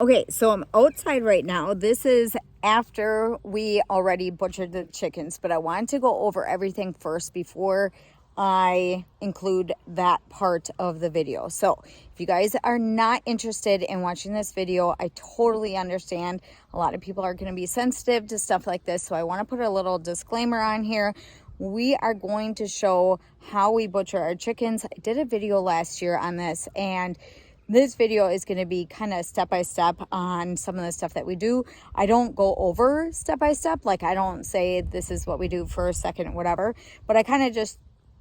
Okay, so I'm outside right now. This is after we already butchered the chickens, but I wanted to go over everything first before I include that part of the video. So if you guys are not interested in watching this video, I totally understand. A lot of people are going to be sensitive to stuff like this, so I want to put a little disclaimer on here. We are going to show how we butcher our chickens. I did a video last year on this, and this video is going to be kind of step-by-step on some of the stuff that we do. I don't go over step-by-step. Like, I don't say this is what we do first, second, whatever. But I kind of just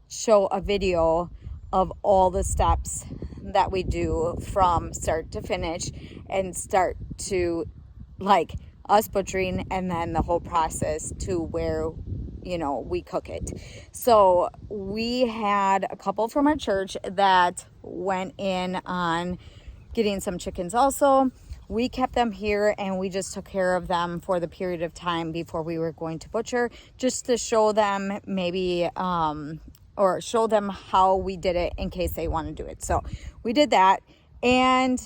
show a video of all the steps that we do from start to finish and start to, like, us butchering and then the whole process to where, you know, we cook it. So we had a couple from our church that went in on getting some chickens also. We kept them here and we just took care of them for the period of time before we were going to butcher, just to show them maybe or show them how we did it in case they want to do it. So we did that, and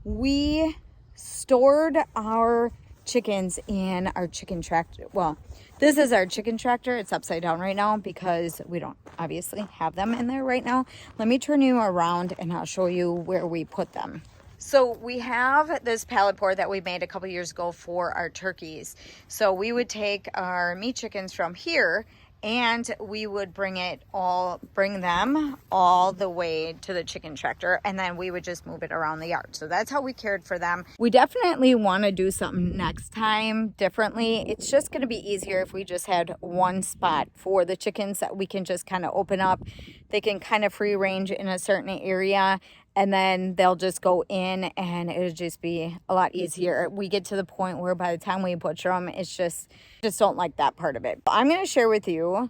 we stored our chickens in our chicken tractor. Well, this is our chicken tractor. It's upside down right now because we don't obviously have them in there right now. Let me turn you around and I'll show you where we put them. So we have this pallet board that we made a couple years ago for our turkeys. So we would take our meat chickens from here and we would bring them all the way to the chicken tractor, and then we would just move it around the yard. So that's how we cared for them. We definitely want to do something next time differently. It's just going to be easier if we just had one spot for the chickens that we can just kind of open up. They can kind of free range in a certain area, and then they'll just go in and it'll just be a lot easier. We get to the point where by the time we butcher them, it's just don't like that part of it. But I'm going to share with you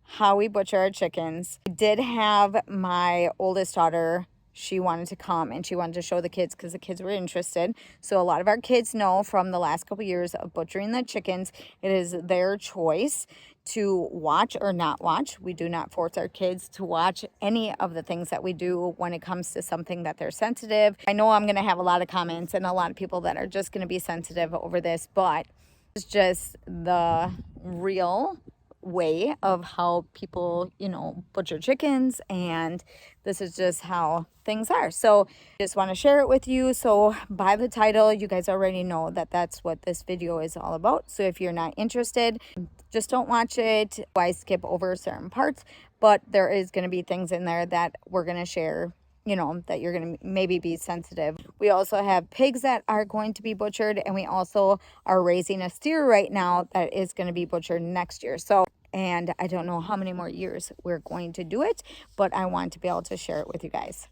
how we butcher our chickens. I did have my oldest daughter, she wanted to come and she wanted to show the kids because the kids were interested. So a lot of our kids know from the last couple years of butchering the chickens, it is their choice to watch or not watch. We do not force our kids to watch any of the things that we do when it comes to something that they're sensitive. I know I'm going to have a lot of comments and a lot of people that are just going to be sensitive over this, but it's just the real way of how people, you know, butcher chickens, and this is just how things are. So just want to share it with you. So by the title, you guys already know that that's what this video is all about. So if you're not interested, just don't watch it. Why skip over certain parts? But there is going to be things in there that we're going to share, you know, that you're going to maybe be sensitive. We also have pigs that are going to be butchered, and we also are raising a steer right now that is going to be butchered next year. So, and I don't know how many more years we're going to do it, but I want to be able to share it with you guys.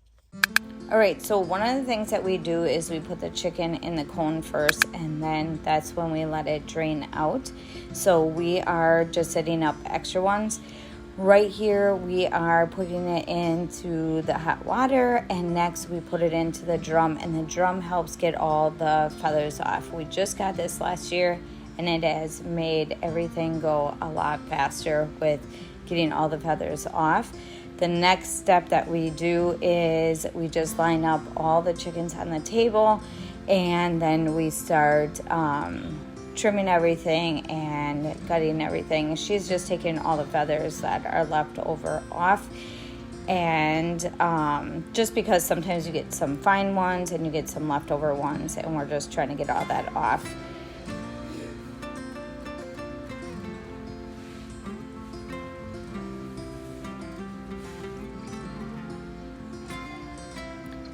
All right, so one of the things that we do is we put the chicken in the cone first, and then that's when we let it drain out. So we are just setting up extra ones. Right here, we are putting it into the hot water, and next we put it into the drum, and the drum helps get all the feathers off. We just got this last year, and it has made everything go a lot faster with getting all the feathers off. The next step that we do is we just line up all the chickens on the table, and then we start trimming everything and gutting everything. She's just taking all the feathers that are left over off, and just because sometimes you get some fine ones and you get some leftover ones, and we're just trying to get all that off.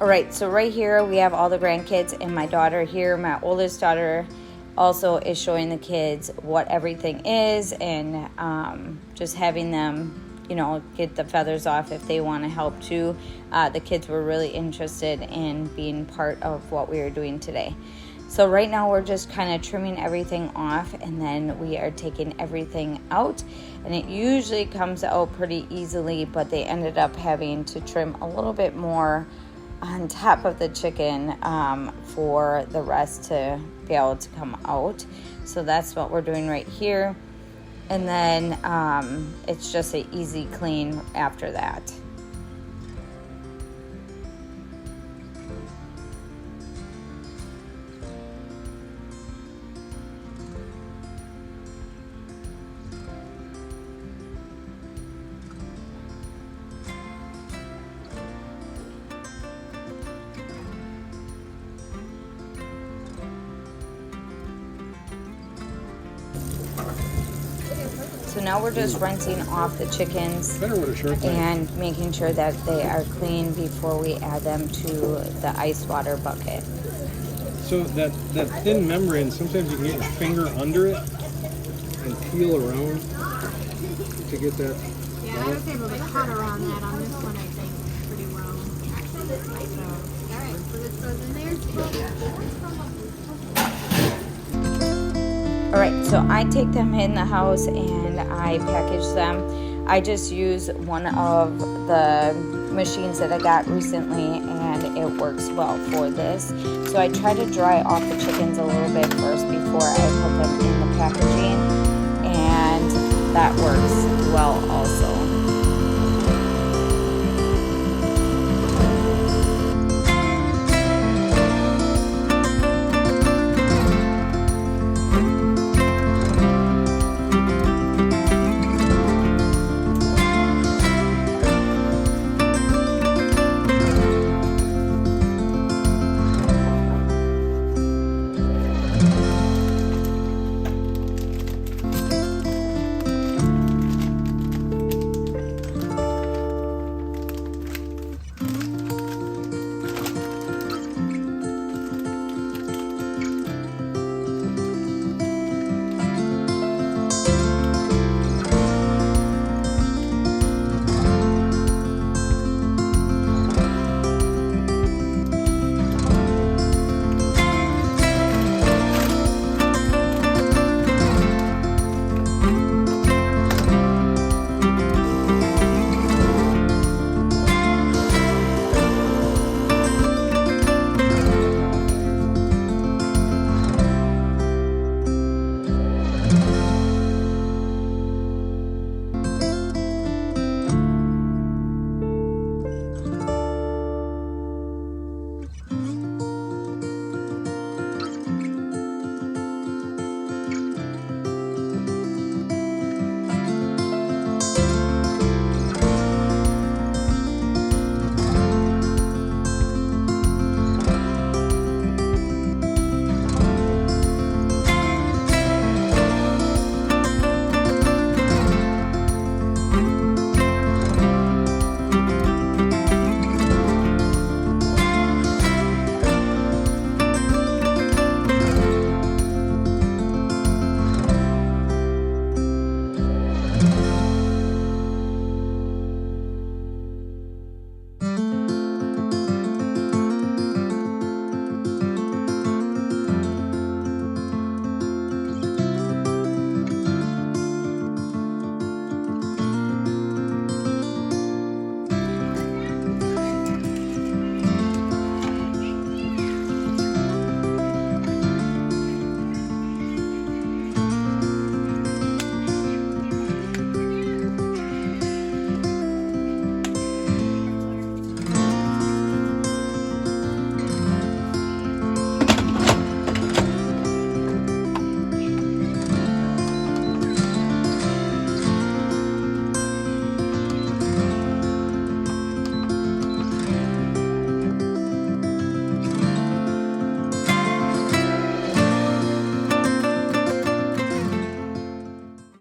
All right, so right here we have all the grandkids, and my daughter here, my oldest daughter, also is showing the kids what everything is, and just having them, you know, get the feathers off if they want to help too. The kids were really interested in being part of what we are doing today. So right now we're just kind of trimming everything off, and then we are taking everything out, and it usually comes out pretty easily, but they ended up having to trim a little bit more on top of the chicken for the rest to be able to come out. So that's what we're doing right here, and then it's just an easy clean after that. now we're just rinsing off the chickens and making sure that they are clean before we add them to the ice water bucket. So that thin membrane, sometimes you can get your finger under it and peel around to get that. Yeah, I was able to cut around that on this one, I think, pretty well. So, alright, so this goes in there. Alright, so I take them in the house and I package them. I just use one of the machines that I got recently and it works well for this. So I try to dry off the chickens a little bit first before I put them in the packaging, and that works well also.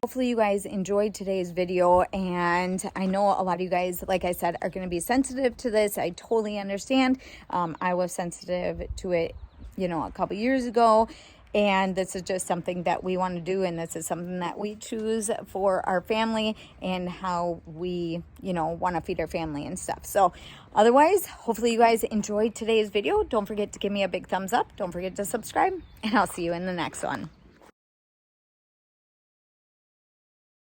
Hopefully you guys enjoyed today's video, and I know a lot of you guys, like I said, are going to be sensitive to this. I totally understand. I was sensitive to it, you know, a couple years ago, and this is just something that we want to do, and this is something that we choose for our family and how we, you know, want to feed our family and stuff. So otherwise, hopefully you guys enjoyed today's video. Don't forget to give me a big thumbs up. Don't forget to subscribe, and I'll see you in the next one.